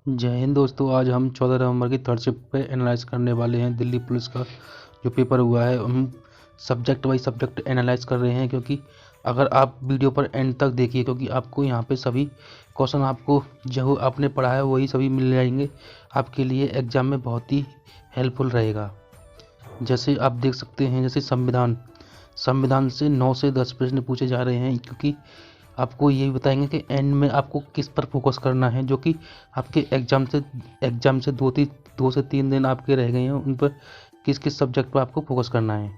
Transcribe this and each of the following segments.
जय हिंद दोस्तों। आज हम 14 नवंबर की थर्ड शिफ्ट पे एनालाइज करने वाले हैं दिल्ली पुलिस का जो पेपर हुआ है। हम सब्जेक्ट वाइज सब्जेक्ट एनालाइज कर रहे हैं, क्योंकि अगर आप वीडियो पर एंड तक देखिए, क्योंकि आपको यहाँ पे सभी क्वेश्चन आपको जो आपने पढ़ा है वही सभी मिल जाएंगे। आपके लिए एग्जाम में बहुत ही हेल्पफुल रहेगा। जैसे आप देख सकते हैं, जैसे संविधान से 9 से 10 प्रश्न पूछे जा रहे हैं, क्योंकि आपको ये भी बताएंगे कि एंड में आपको किस पर फोकस करना है, जो कि आपके एग्जाम से 2 से 3 दिन आपके रह गए हैं, उन पर किस किस सब्जेक्ट पर आपको फोकस करना है।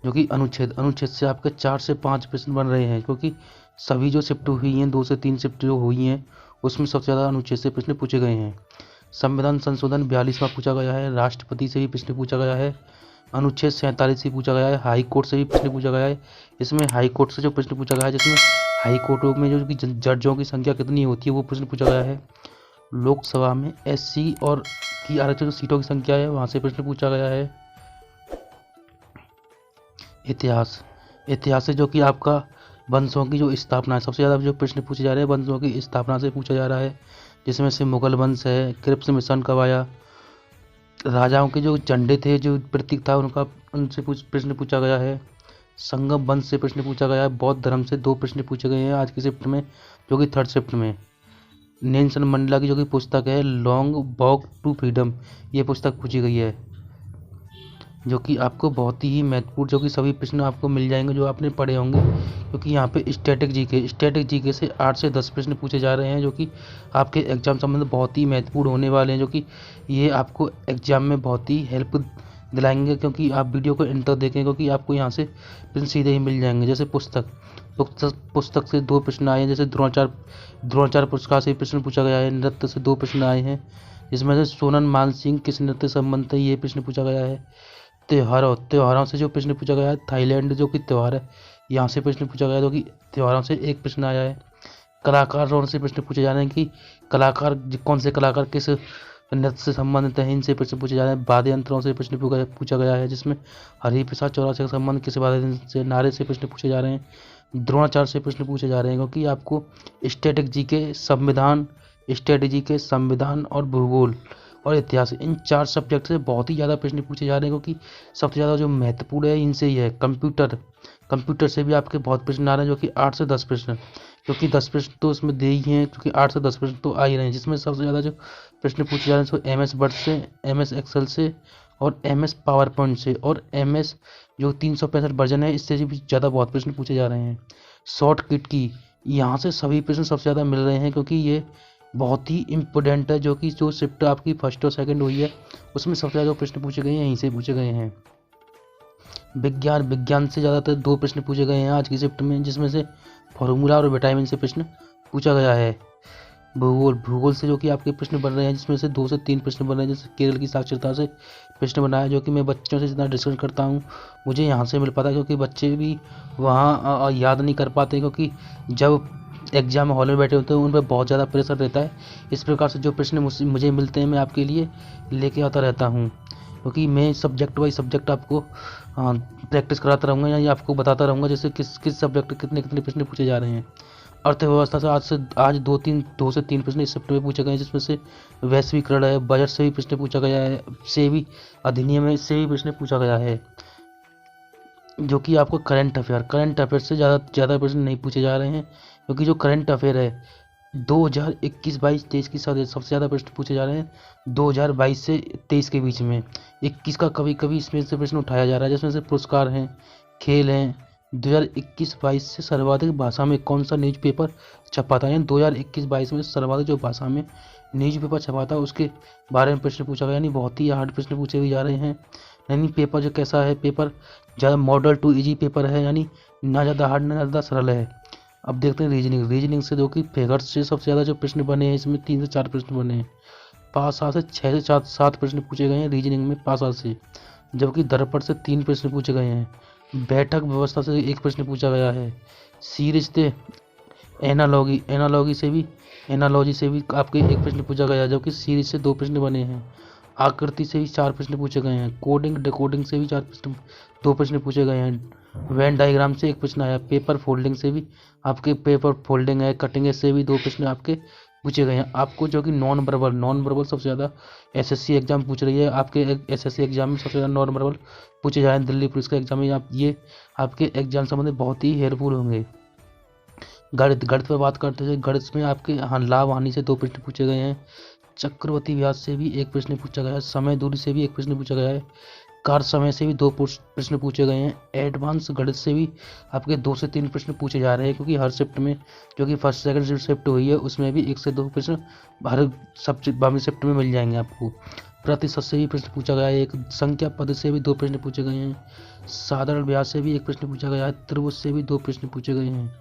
जो कि अनुच्छेद से आपके 4 से 5 प्रश्न बन रहे हैं, क्योंकि सभी जो शिफ्ट हुई हैं 2 से 3 शिफ्ट जो हुई हैं उसमें सबसे ज़्यादा अनुच्छेद से प्रश्न पूछे गए हैं। संविधान संशोधन 42वां पूछा गया है, राष्ट्रपति से भी प्रश्न पूछा गया है, अनुच्छेद 47 से पूछा गया है, हाई कोर्ट से भी प्रश्न पूछा गया है। इसमें हाई कोर्ट से जो प्रश्न पूछा गया है, जिसमें हाई कोर्टों में जो कि जजों की संख्या कितनी होती है वो प्रश्न पूछा गया है। लोकसभा में एससी और की आरक्षित सीटों की संख्या है, वहाँ से प्रश्न पूछा गया है। इतिहास से जो कि आपका वंशों की जो स्थापना है, सबसे ज़्यादा जो प्रश्न पूछे जा रहे हैं वंशों की स्थापना से पूछा जा रहा है, जिसमें से मुगल वंश है, क्रिप्स मिशन कब आया, राजाओं के जो झंडे थे, जो प्रतीक था उनका, उनसे प्रश्न पूछा गया है। संगम वंश से प्रश्न पूछा गया है। बौद्ध धर्म से 2 प्रश्न पूछे गए हैं आज की शिफ्ट में, जो कि थर्ड शिफ्ट में। नेल्सन मंडेला की जो कि पुस्तक है लॉन्ग वॉक टू फ्रीडम, ये पुस्तक पूछी गई है, जो कि आपको बहुत ही महत्वपूर्ण, जो कि सभी प्रश्न आपको मिल जाएंगे जो आपने पढ़े होंगे, क्योंकि यहाँ पे स्टैटिक जीके से 8 से 10 प्रश्न पूछे जा रहे हैं, जो कि आपके एग्जाम संबंध बहुत ही महत्वपूर्ण होने वाले हैं, जो कि ये आपको एग्जाम में बहुत ही हेल्प दिलाएंगे, क्योंकि आप वीडियो को एंड तक देखें, क्योंकि आपको यहाँ से प्रश्न सीधे ही मिल जाएंगे। जैसे पुस्तक से 2 प्रश्न आए हैं, जैसे द्रोणाचार्य पुरस्कार से प्रश्न पूछा गया है। नृत्य से 2 प्रश्न आए हैं, जिसमें से सोनन मान सिंह किस नृत्य संबंध है, ये प्रश्न पूछा गया है। त्योहारों से जो प्रश्न पूछा गया है, थाईलैंड जो कि त्यौहार है यहाँ से प्रश्न पूछा गया, जो कि त्योहारों से एक प्रश्न आया है। कलाकार से प्रश्न पूछे जा रहे हैं कि कौन से कलाकार किस नृत्य से संबंधित है, इनसे प्रश्न पूछे जा रहे हैं। वाद्य यंत्रों से प्रश्न पूछा गया है, जिसमें हरिप्रसाद चौरासिया का संबंध किस वाद्य यंत्र से, नारे से प्रश्न पूछे जा रहे हैं। द्रोणाचार्य से प्रश्न पूछे जा रहे हैं, क्योंकि आपको स्ट्रेटेजी के संविधान और भूगोल और इतिहास, इन 4 सब्जेक्ट से बहुत ही ज़्यादा प्रश्न पूछे जा रहे हैं, क्योंकि सबसे ज़्यादा जो महत्वपूर्ण है इनसे ही है। कंप्यूटर से भी आपके बहुत प्रश्न आ रहे हैं, जो कि 8 से 10 प्रश्न, क्योंकि 10 प्रश्न तो उसमें दे ही हैं, क्योंककि 8 से 10 प्रश्न तो आ ही रहे हैं, जिसमें सबसे ज़्यादा जो प्रश्न पूछे जा रहे हैं उसको MS वर्ड से, MS एक्सेल से और MS पावर पॉइंट से, और MS जो 365 वर्जन है इससे भी ज़्यादा बहुत प्रश्न पूछे जा रहे हैं। शॉर्ट किट की यहाँ से सभी प्रश्न सबसे ज़्यादा मिल रहे हैं, क्योंकि ये बहुत ही इम्पोर्टेंट है, जो कि जो शिफ्ट आपकी फर्स्ट और सेकंड हुई है उसमें सबसे ज़्यादा प्रश्न पूछे गए हैं यहीं से पूछे गए हैं। विज्ञान से ज़्यादातर 2 प्रश्न पूछे गए हैं आज की शिफ्ट में, जिसमें से फॉर्मूला और विटामिन से प्रश्न पूछा गया है। भूगोल से जो कि आपके प्रश्न बन रहे हैं, जिसमें से 2 से 3 प्रश्न बन रहे हैं। जैसे केरल की साक्षरता से प्रश्न बना है, जो कि मैं बच्चों से जितना डिस्कस करता हूँ मुझे यहाँ से मिल पाता है, क्योंकि बच्चे भी वहाँ याद नहीं कर पाते, क्योंकि जब एग्जाम हॉल में बैठे होते हैं उन पर बहुत ज़्यादा प्रेशर रहता है। इस प्रकार से जो प्रश्न मुझे मिलते हैं मैं आपके लिए लेके आता रहता हूँ, क्योंकि मैं सब्जेक्ट वाइज सब्जेक्ट आपको प्रैक्टिस कराता रहूँगा, या आपको बताता रहूँगा जैसे किस सब्जेक्ट कितने कितने प्रश्न पूछे जा रहे हैं। अर्थव्यवस्था से आज 2 से 3 प्रश्न इस शिफ्ट में पूछे गए हैं, जिसमें से वैश्वीकरण है, बजट से भी प्रश्न पूछा गया है, से भी अधिनियम है, इससे भी प्रश्न पूछा गया है। जो कि आपको करंट अफेयर से ज़्यादा प्रश्न नहीं पूछे जा रहे हैं, क्योंकि जो करंट अफेयर है 2021-22-23 की सबसे ज़्यादा प्रश्न पूछे जा रहे हैं 2022 से 23 के बीच में। 21 का कभी कभी इसमें से प्रश्न उठाया जा रहा है, जिसमें से पुरस्कार हैं, खेल हैं। 2021-22 से सर्वाधिक भाषा में कौन सा न्यूज़पेपर छपा था, यानी 2021-22 में सर्वाधिक जो भाषा में न्यूज़पेपर छपा था उसके बारे में प्रश्न पूछा गया, यानी बहुत ही हार्ड प्रश्न पूछे भी जा रहे हैं। यानी पेपर जो कैसा है, पेपर ज़्यादा मॉडल टू इजी पेपर है, यानी ना ज़्यादा हार्ड ना ज़्यादा सरल है। अब देखते हैं रीजनिंग से, जो कि फिगर्स से सबसे ज़्यादा जो प्रश्न बने हैं, इसमें 3 से 4 प्रश्न बने हैं। पास आर से 6 से 7 प्रश्न पूछे गए हैं रीजनिंग में पास आर से, जबकि दर्पण से 3 प्रश्न पूछे गए हैं। बैठक व्यवस्था से 1 प्रश्न पूछा गया है। सीरीज से एनालॉजी से भी आपके 1 प्रश्न पूछा गया है, जबकि सीरीज से 2 प्रश्न बने हैं। आकृति से भी 4 प्रश्न पूछे गए हैं। डिकोडिंग से भी 2 प्रश्न पूछे गए हैं। वेन डायग्राम से 1 प्रश्न आया। पेपर फोल्डिंग से भी आपके पेपर फोल्डिंग है, कटिंग से भी 2 प्रश्न आपके पूछे गए हैं आपको, जो कि नॉन वर्बल सबसे ज़्यादा एसएससी एग्जाम पूछ रही है। आपके एसएससी एग्जाम में सबसे ज़्यादा नॉन वर्बल पूछे जा रहे हैं। दिल्ली पुलिस का एग्जाम में आप ये आपके एग्जाम संबंधित बहुत ही हेल्पफुल होंगे। गणित पर बात करते हैं। गणित में आपके लाभ हानि से 2 प्रश्न पूछे गए हैं। चक्रवृद्धि ब्याज से भी 1 प्रश्न पूछा गया है। समय दूरी से भी 1 प्रश्न पूछा गया है। कार्य समय से भी 2 प्रश्न पूछे गए हैं। एडवांस गणित से भी आपके 2 से 3 प्रश्न पूछे जा रहे हैं, क्योंकि हर शिफ्ट में जो कि फर्स्ट सेकंड शिफ्ट हुई है उसमें भी 1 से 2 प्रश्न हर सब्जेक्ट बामी शिफ्ट में मिल जाएंगे आपको। प्रतिशत से भी प्रश्न पूछा गया है। एक संख्या पद से भी 2 प्रश्न पूछे गए हैं। साधारण ब्याज से भी 1 प्रश्न पूछा गया है। त्रिभुज से भी 2 प्रश्न पूछे गए हैं।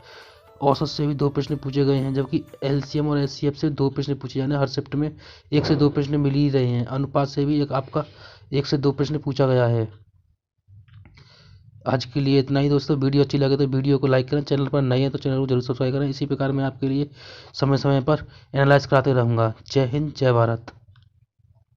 औसत से भी 2 प्रश्न पूछे गए हैं, जबकि एलसीएम और एचसीएफ से 2 प्रश्न पूछे जाने। हर शिफ्ट में 1 से 2 प्रश्न मिल ही रहे हैं। अनुपात से भी आपका 1 से 2 प्रश्न पूछा गया है। आज के लिए इतना ही दोस्तों। वीडियो अच्छी लगे तो वीडियो को लाइक करें। चैनल पर नए हैं तो चैनल को जरूर सब्सक्राइब करें। इसी प्रकार मैं आपके लिए समय समय पर एनालाइज कराते रहूँगा। जय हिंद, जय भारत।